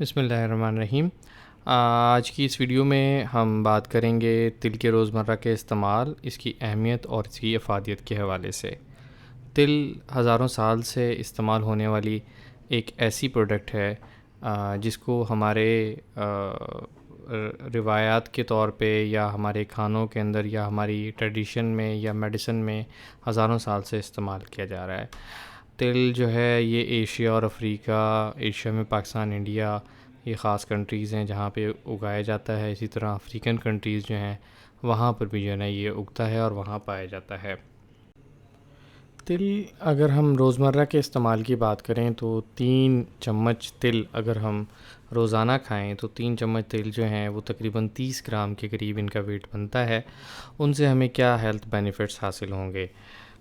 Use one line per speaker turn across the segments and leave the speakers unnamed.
بسم اللہ الرحمن الرحیم۔ آج کی اس ویڈیو میں ہم بات کریں گے تل کے روزمرہ کے استعمال، اس کی اہمیت اور اس کی افادیت کے حوالے سے۔ تل ہزاروں سال سے استعمال ہونے والی ایک ایسی پروڈکٹ ہے جس کو ہمارے روایات کے طور پہ یا ہمارے کھانوں کے اندر یا ہماری ٹریڈیشن میں یا میڈیسن میں ہزاروں سال سے استعمال کیا جا رہا ہے۔ تل جو ہے یہ ایشیا اور افریقہ، ایشیا میں پاکستان، انڈیا، یہ خاص کنٹریز ہیں جہاں پہ اگایا جاتا ہے۔ اسی طرح افریقن کنٹریز جو ہیں وہاں پر بھی جو ہے نا یہ اگتا ہے اور وہاں پایا جاتا ہے۔ تل اگر ہم روزمرہ کے استعمال کی بات کریں تو 3 چمچ تل اگر ہم روزانہ کھائیں تو 3 چمچ تل جو ہیں وہ تقریباً 30 گرام کے قریب ان کا ویٹ بنتا ہے۔ ان سے ہمیں کیا ہیلتھ بینیفٹس حاصل ہوں گے؟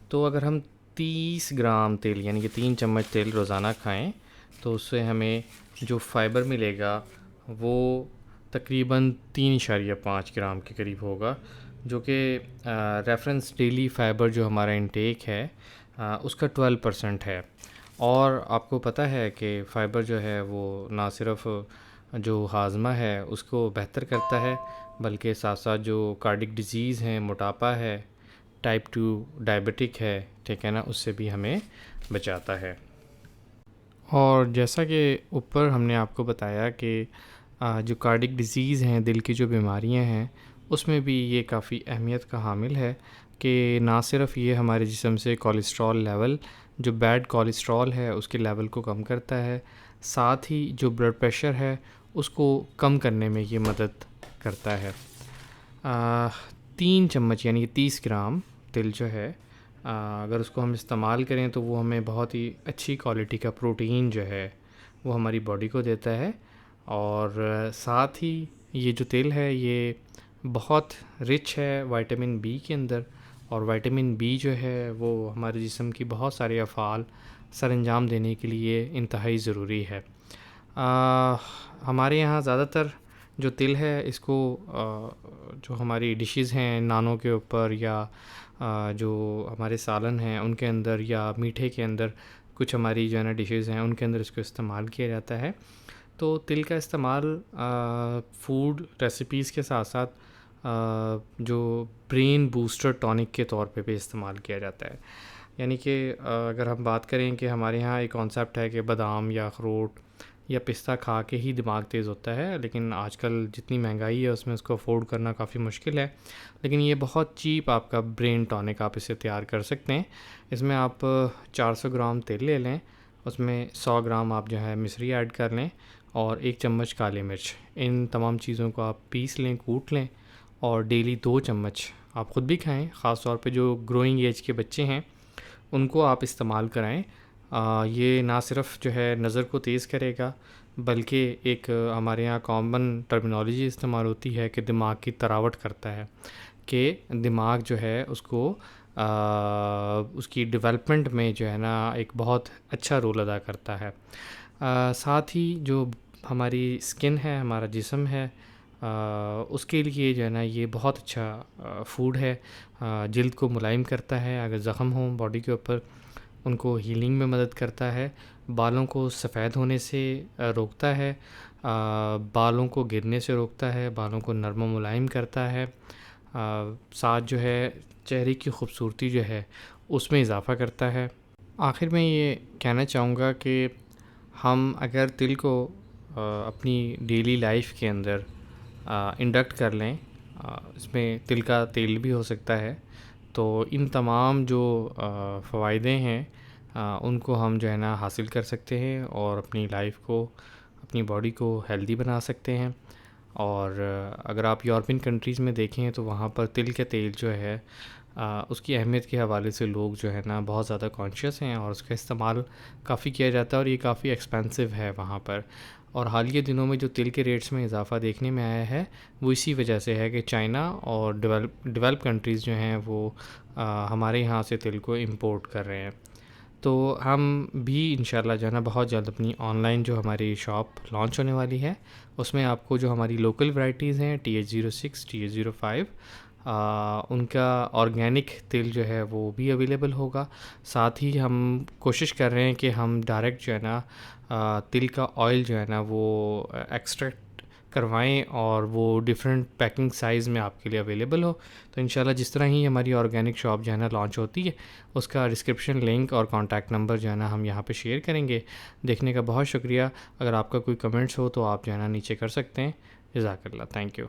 تو اگر ہم 30 گرام تل یعنی کہ 3 چمچ تل روزانہ کھائیں تو اس سے ہمیں جو فائبر ملے گا وہ تقریباً 3.5 گرام کے قریب ہوگا، جو کہ ریفرنس ڈیلی فائبر جو ہمارا انٹیک ہے اس کا 12% ہے۔ اور آپ کو پتہ ہے کہ فائبر جو ہے وہ نہ صرف جو ہاضمہ ہے اس کو بہتر کرتا ہے بلکہ ساتھ ساتھ جو کارڈک ڈیزیز ہیں، موٹاپا ہے، ٹائپ 2 ڈائبٹک ہے، ٹھیک ہے نا، اس سے بھی ہمیں بچاتا ہے۔ اور جیسا کہ اوپر ہم نے آپ کو بتایا کہ جو کارڈک ڈیزیز ہیں، دل کی جو بیماریاں ہیں، اس میں بھی یہ کافی اہمیت کا حامل ہے کہ نہ صرف یہ ہمارے جسم سے کولیسٹرول لیول، جو بیڈ کولیسٹرول ہے اس کے لیول کو کم کرتا ہے، ساتھ ہی جو بلڈ پریشر ہے اس کو کم کرنے میں یہ مدد کرتا ہے۔ 3 چمچ یعنی کہ 30 گرام تل جو ہے اگر اس کو ہم استعمال کریں تو وہ ہمیں بہت ہی اچھی کوالٹی کا پروٹین جو ہے وہ ہماری باڈی کو دیتا ہے، اور ساتھ ہی یہ جو تل ہے یہ بہت رچ ہے وائٹامن بی کے اندر، اور وائٹامن بی جو ہے وہ ہمارے جسم کی بہت سارے افعال سر انجام دینے کے لیے انتہائی ضروری ہے۔ ہمارے یہاں زیادہ تر جو تل ہے اس کو جو ہماری ڈشز ہیں نانوں کے اوپر یا جو ہمارے سالن ہیں ان کے اندر یا میٹھے کے اندر، کچھ ہماری جو ہے نا ڈشز ہیں ان کے اندر اس کو استعمال کیا جاتا ہے۔ تو تل کا استعمال فوڈ ریسیپیز کے ساتھ ساتھ جو برین بوسٹر ٹونک کے طور پہ بھی استعمال کیا جاتا ہے۔ یعنی کہ اگر ہم بات کریں کہ ہمارے یہاں ایک کانسیپٹ ہے کہ بادام یا اخروٹ یا پستہ کھا کے ہی دماغ تیز ہوتا ہے، لیکن آج کل جتنی مہنگائی ہے اس میں اس کو افورڈ کرنا کافی مشکل ہے، لیکن یہ بہت چیپ آپ کا برین ٹونک آپ اسے تیار کر سکتے ہیں۔ اس میں آپ 400 گرام تیل لے لیں، اس میں 100 گرام آپ جو ہے مصری ایڈ کر لیں اور 1 چمچ کالی مرچ، ان تمام چیزوں کو آپ پیس لیں، کوٹ لیں، اور ڈیلی 2 چمچ آپ خود بھی کھائیں، خاص طور پہ جو گروئنگ ایج کے بچے ہیں ان کو آپ استعمال کرائیں۔ یہ نہ صرف جو ہے نظر کو تیز کرے گا بلکہ ایک ہمارے یہاں کامن ٹرمینالوجی استعمال ہوتی ہے کہ دماغ کی تراوٹ کرتا ہے، کہ دماغ جو ہے اس کو اس کی ڈیولپمنٹ میں جو ہے نا ایک بہت اچھا رول ادا کرتا ہے۔ ساتھ ہی جو ہماری اسکن ہے، ہمارا جسم ہے، اس کے لیے جو ہے نا یہ بہت اچھا فوڈ ہے۔ جلد کو ملائم کرتا ہے، اگر زخم ہوں باڈی کے اوپر ان کو ہیلنگ میں مدد کرتا ہے، بالوں کو سفید ہونے سے روکتا ہے، بالوں کو گرنے سے روکتا ہے، بالوں کو نرم و ملائم کرتا ہے، ساتھ جو ہے چہرے کی خوبصورتی جو ہے اس میں اضافہ کرتا ہے۔ آخر میں یہ کہنا چاہوں گا کہ ہم اگر تل کو اپنی ڈیلی لائف کے اندر انڈکٹ کر لیں، اس میں تل کا تیل بھی ہو سکتا ہے، تو ان تمام جو فوائدے ہیں ان کو ہم جو ہے نا حاصل کر سکتے ہیں اور اپنی لائف کو، اپنی باڈی کو ہیلدی بنا سکتے ہیں۔ اور اگر آپ یورپین کنٹریز میں دیکھیں تو وہاں پر تل کے تیل جو ہے اس کی اہمیت کے حوالے سے لوگ جو ہے نا بہت زیادہ کانشیس ہیں اور اس کا استعمال کافی کیا جاتا ہے، اور یہ کافی ایکسپینسو ہے وہاں پر۔ اور حالیہ دنوں میں جو تل کے ریٹس میں اضافہ دیکھنے میں آیا ہے وہ اسی وجہ سے ہے کہ چائنا اور ڈیولپ کنٹریز جو ہیں وہ ہمارے یہاں سے تل کو امپورٹ کر رہے ہیں۔ تو ہم بھی انشاءاللہ جو ہے نا بہت جلد اپنی آن لائن جو ہماری شاپ لانچ ہونے والی ہے، اس میں آپ کو جو ہماری لوکل ورائٹیز ہیں TH06، TH05 ان کا آرگینک تیل جو ہے وہ بھی اویلیبل ہوگا. ساتھ ہی ہم کوشش کر رہے ہیں کہ ہم ڈائریکٹ جو ہے نا تل کا آئل جو ہے نا وہ ایکسٹریکٹ کروائیں اور وہ ڈفرینٹ پیکنگ سائز میں آپ کے لیے اویلیبل ہو. تو انشاءاللہ جس طرح ہی ہماری آرگینک شاپ جو ہے نا لانچ ہوتی ہے اس کا ڈسکرپشن لنک اور کانٹیکٹ نمبر جو ہے نا ہم یہاں پہ شیئر کریں گے. دیکھنے کا بہت شکریہ. اگر آپ کا کوئی کمنٹس ہو تو آپ جو ہے نا نیچے کر سکتے ہیں. جزاک اللہ. Thank you.